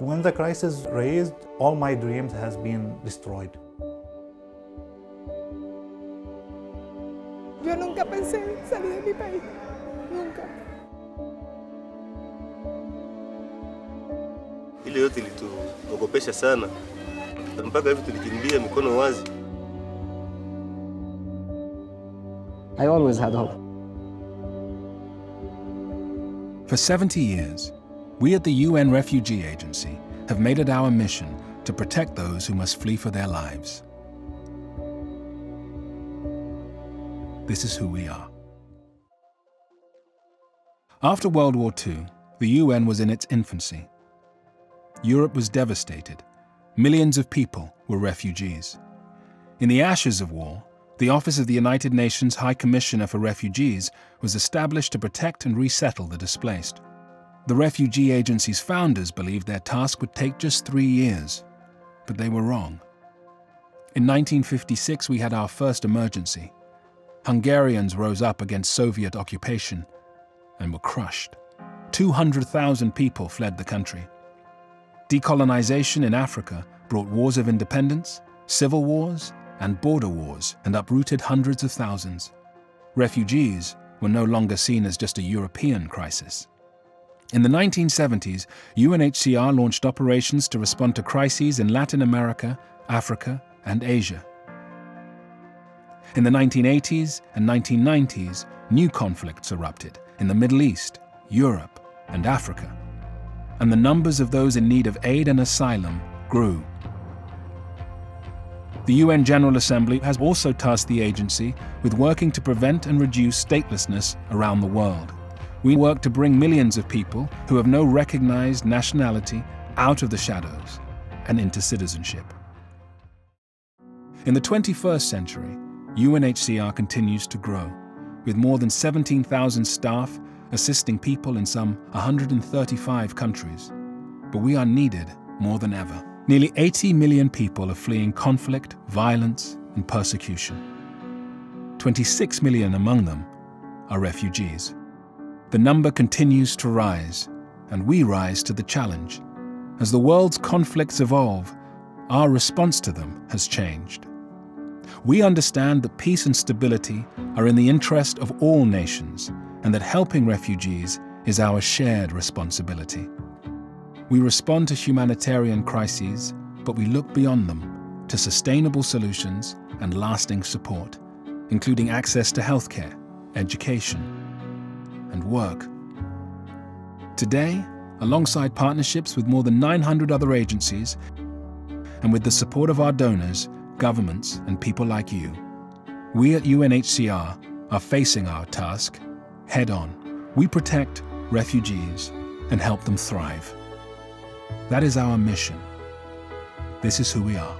When the crisis raised, all my dreams has been destroyed. Yo nunca pensé salir de mi país, nunca. Ile yote ilituogopesha sana, mpaka hivi tulikimbia mikono wazi. I always had hope. For 70 years, we at the UN Refugee Agency have made it our mission to protect those who must flee for their lives. This is who we are. After World War II, the UN was in its infancy. Europe was devastated. Millions of people were refugees. In the ashes of war, the Office of the United Nations High Commissioner for Refugees was established to protect and resettle the displaced. The Refugee Agency's founders believed their task would take just 3 years, but they were wrong. In 1956, we had our first emergency. Hungarians rose up against Soviet occupation and were crushed. 200,000 people fled the country. Decolonization in Africa brought wars of independence, civil wars, and border wars, and uprooted hundreds of thousands. Refugees were no longer seen as just a European crisis. In the 1970s, UNHCR launched operations to respond to crises in Latin America, Africa, and Asia. In the 1980s and 1990s, new conflicts erupted in the Middle East, Europe, and Africa, and the numbers of those in need of aid and asylum grew. The UN General Assembly has also tasked the agency with working to prevent and reduce statelessness around the world. We work to bring millions of people who have no recognized nationality out of the shadows and into citizenship. In the 21st century, UNHCR continues to grow, with more than 17,000 staff assisting people in some 135 countries. But we are needed more than ever. Nearly 80 million people are fleeing conflict, violence, and persecution. 26 million among them are refugees. The number continues to rise, and we rise to the challenge. As the world's conflicts evolve, our response to them has changed. We understand that peace and stability are in the interest of all nations, and that helping refugees is our shared responsibility. We respond to humanitarian crises, but we look beyond them to sustainable solutions and lasting support, including access to healthcare, education, and work. Today, alongside partnerships with more than 900 other agencies, and with the support of our donors, governments, and people like you, we at UNHCR are facing our task head-on. We protect refugees and help them thrive. That is our mission. This is who we are.